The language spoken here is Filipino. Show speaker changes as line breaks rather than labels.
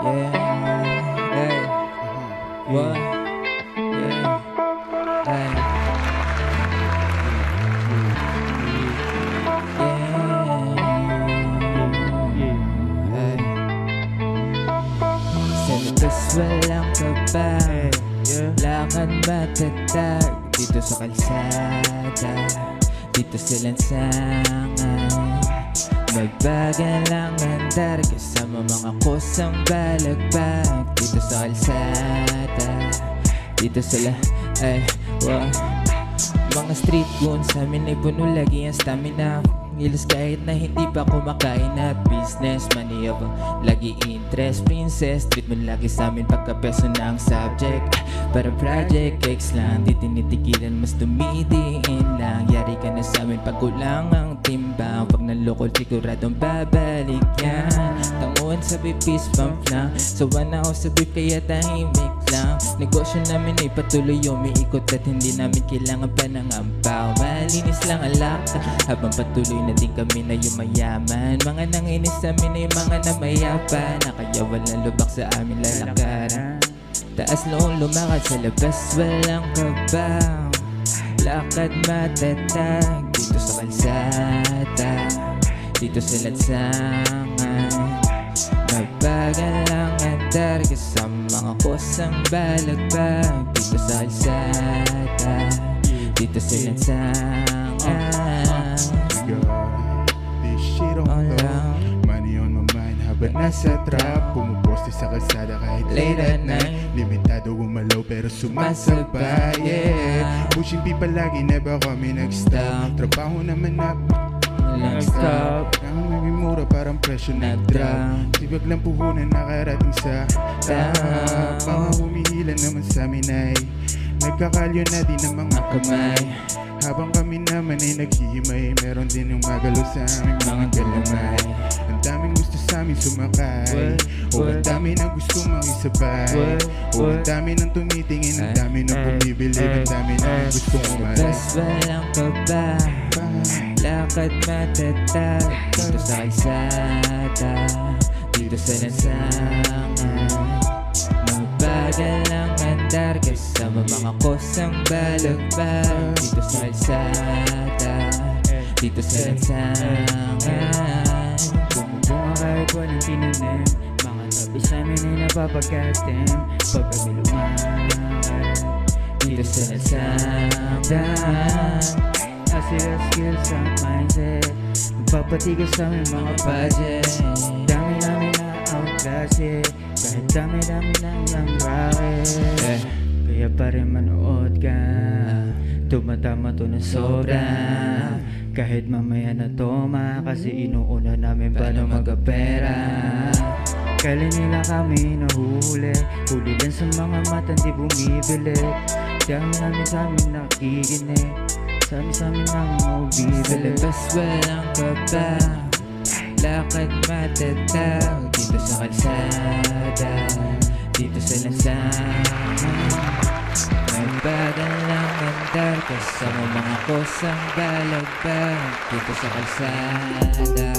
Hey, what? Hey, hey. Sa labas walang kaba, lakad matatag dito sa kalsada, dito sa lansangan. Magbagal ang andar kasama mga kusang balagbag dito sa kalsada, dito sila ay mga street goons sa amin ay puno lagi ang stamina. Ilos kahit na hindi pa kumakain at business money of lagi interest princess. Treat mo lagi sa amin pagka-peso na ang subject. Para project X lang, di tinitigilan mas tumidiin lang. Yari ka na sa amin pag kulang ang timbang. Pag nalokol siguradong babalik yan. Tanguan sabi peace bump lang. Sawan ako sa beef kaya tahimik lang. Negosyo namin ay patuloy umiikot at hindi namin kailangan pa ng ampaw. Malinis lang ang lakad habang patuloy na din kami na yumayaman. Mga nanginis sa amin ay mga namayapan na kaya walang lubak sa amin lalakaran. Taas noong lumakad sa labas walang kabang, lakad matatag dito sa kalsada, dito sa lansangan. Mabagal lang andar kasama mga kusang balagbag dito sa kalsada, dito sa lansangan.
This shit on low, money on my mind habang nasa trap. Pumuposte sa kalsada kahit late at night. Limitado gumalaw pero sumasabay, yeah. Pushing P palagi, never kami nag-stop. Trabaho naman up,
Nag-stop,
naging mura parang presyo nag-drop. Sibag lang puhunan nakarating sa top. Mga humihila naman sa amin ay nagkakalyo na din ang mga kamay. Habang kami naman ay naghihimay, meron din yung magalo sa aming mga galamay. Ang daming gusto sa amin sumakay, o ang dami na gusto makisabay, o ang dami nang tumitingin, ang dami nang bumibili, ang dami na gusto umaray.
labas walang kaba, lakad matatag dito sa kalsada, dito sa lansangan. Mabagal ang andar kasama mga kusang balagbag dito sa kalsada, dito sa lansangan.
Bumubunga kahit walang tinanim, mga tabi sa amin ay napapagatim. Pag kami lumakad
Dito sa lansangan,
asira skills sa mindset, magpapatigas sa amin mga budget. Dami namin na outclass, kahit dami-dami ng lang racket. Kaya pa rin manood ka, tumatama to na sobra. Kahit mamaya na toma, kasi inuuna namin paano magapera. Kailan nila kami nahuhuli, huli lang sa mga mata di bumibili. Dami namin sa amin nakikinig, sa amin namin
sa
mabibili.
labas walang kaba, lakad matatag dito sa kalsada, dito sa lansangan. Magbagal lang andar kasama mga kusang balagbag dito sa kalsada.